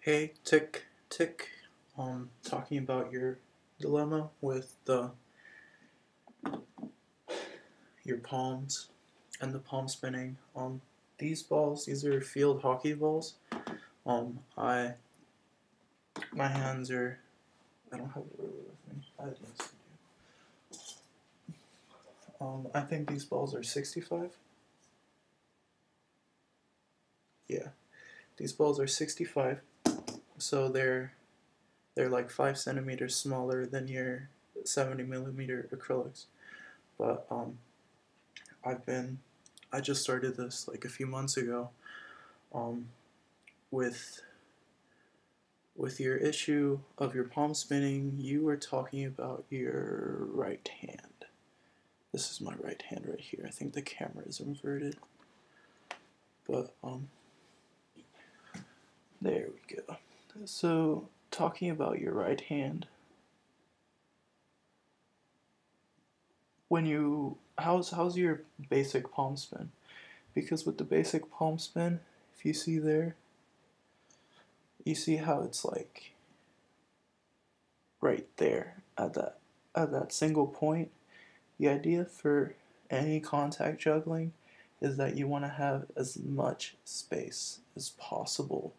Hey, Tick, Tick, talking about your dilemma with your palms and the palm spinning. These balls, these are field hockey balls. I my hands are. I don't have a ruler with me. Yes, I do. I think these balls are 65. Yeah, these balls are 65. So they're like 5 centimeters smaller than your 70 millimeter acrylics. But I've been I just started this like a few months ago. Um, with your issue of your palm spinning, you were talking about your right hand. This is my right hand right here. I think the camera is inverted, but there we go. So talking about your right hand, how's your basic palm spin? Because with the basic palm spin, if you see there, you see how it's like right there at that single point. The idea for any contact juggling is that you want to have as much space as possible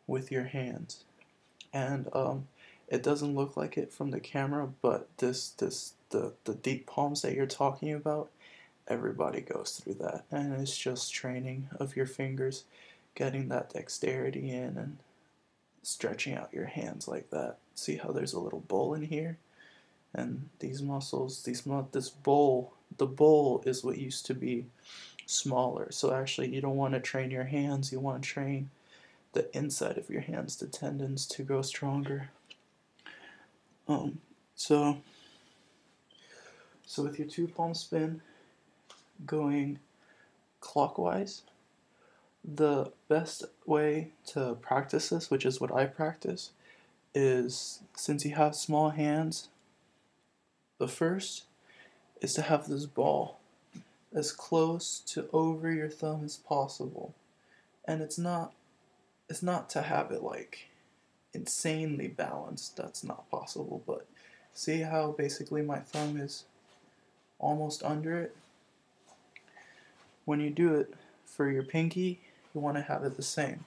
with your hands. And it doesn't look like it from the camera, but the deep palms that you're talking about, everybody goes through that. And it's just training of your fingers, getting that dexterity in and stretching out your hands like that. See how there's a little bowl in here? And these muscles, this bowl, the bowl is what used to be smaller. So actually, you don't want to train your hands. You want to train the inside of your hands, the tendons, to grow stronger. Um, so so with your two palm spin going clockwise, the best way to practice this, which is what I practice, is since you have small hands, the first is to have this ball as close to over your thumb as possible. And it's not to have it like insanely balanced. That's not possible, but see how basically my thumb is almost under it? When you do it for your pinky, you want to have it the same,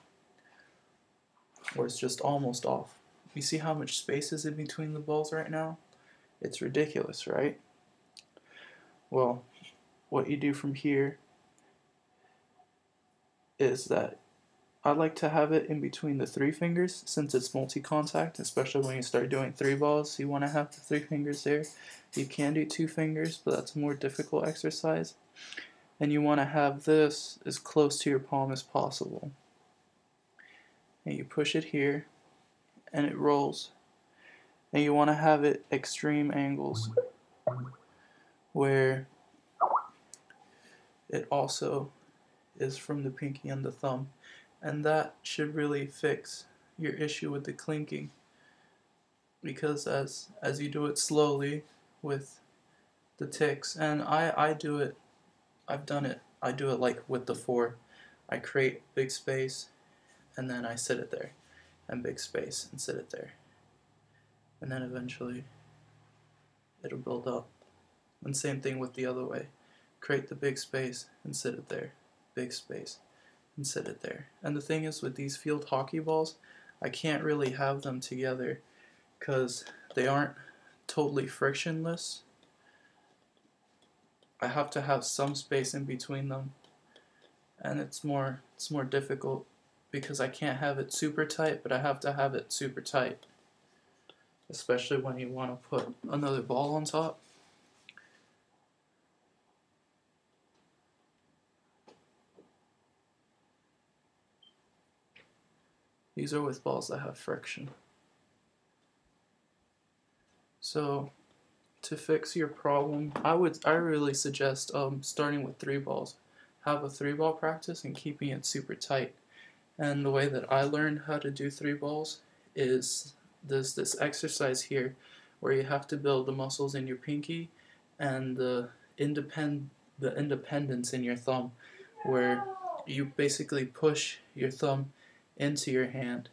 or it's just almost off. You see how much space is in between the balls right now? It's ridiculous, right? Well, what you do from here is that I like to have it in between the three fingers since it's multi-contact, especially when you start doing three balls. You want to have the three fingers there. You can do two fingers, but that's a more difficult exercise. And you want to have this as close to your palm as possible. And you push it here, and it rolls. And you want to have it extreme angles where it also is from the pinky and the thumb. And that should really fix your issue with the clinking, because as you do it slowly with the ticks, and I do it, I've done it, I do it like with the four. I create big space and then I sit it there, and big space and sit it there, and then eventually it'll build up. And same thing with the other way. Create the big space and sit it there, big space and sit it there. And the thing is with these field hockey balls, I can't really have them together because they aren't totally frictionless. I have to have some space in between them, and it's more difficult because I can't have it super tight, but I have to have it super tight, especially when you want to put another ball on top. These are with balls that have friction. So to fix your problem, I really suggest starting with three balls. Have a three ball practice and keeping it super tight. And the way that I learned how to do three balls is there's this exercise here where you have to build the muscles in your pinky and the independence in your thumb, where you basically push your thumb into your hand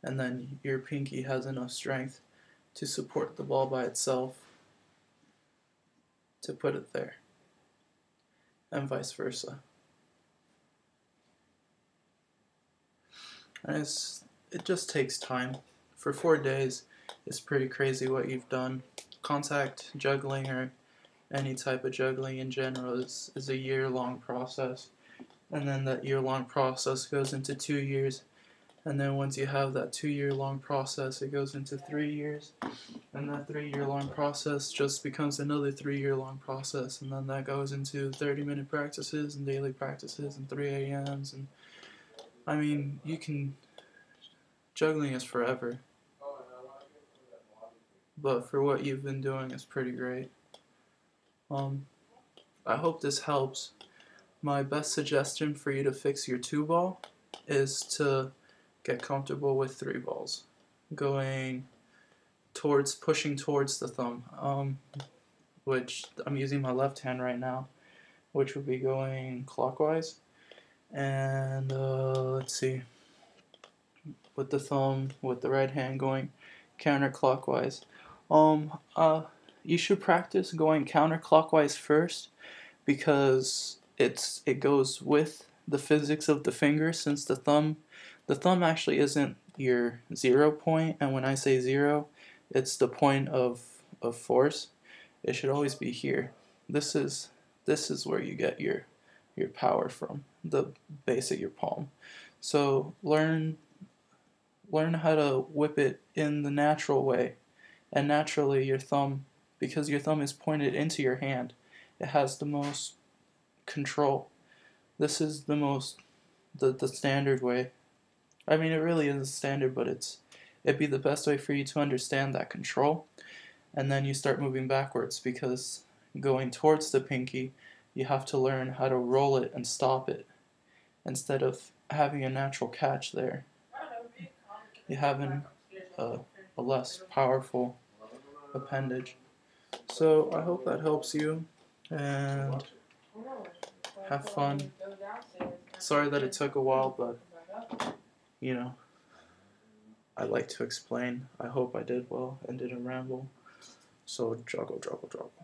and then your pinky has enough strength to support the ball by itself to put it there, and vice versa. And it just takes time. For 4 days, it's pretty crazy what you've done. Contact juggling or any type of juggling in general is a year-long process. And then that year-long process goes into 2 years. And then once you have that 2-year-long process, it goes into 3 years. And that 3-year-long process just becomes another 3-year-long process. And then that goes into 30-minute practices and daily practices and 3 a.m.s. And I mean, juggling is forever. But for what you've been doing, it's pretty great. I hope this helps. My best suggestion for you to fix your 2 ball is to get comfortable with 3 balls, pushing towards the thumb, which I'm using my left hand right now, which would be going clockwise, and let's see, with the right hand going counterclockwise. You should practice going counterclockwise first, because it goes with the physics of the finger, since the thumb actually isn't your 0 point, and when I say 0, it's the point of force. It should always be here. This is where you get your power from, the base of your palm. So learn how to whip it in the natural way, and naturally your thumb, because your thumb is pointed into your hand, it has the most control. This is the standard way. I mean, it really is standard, but it'd be the best way for you to understand that control, and then you start moving backwards, because going towards the pinky, you have to learn how to roll it and stop it, instead of having a natural catch there. You're having a less powerful appendage. So I hope that helps you, and have fun. Sorry that it took a while, but you know, I like to explain. I hope I did well and didn't ramble. So juggle, juggle, juggle.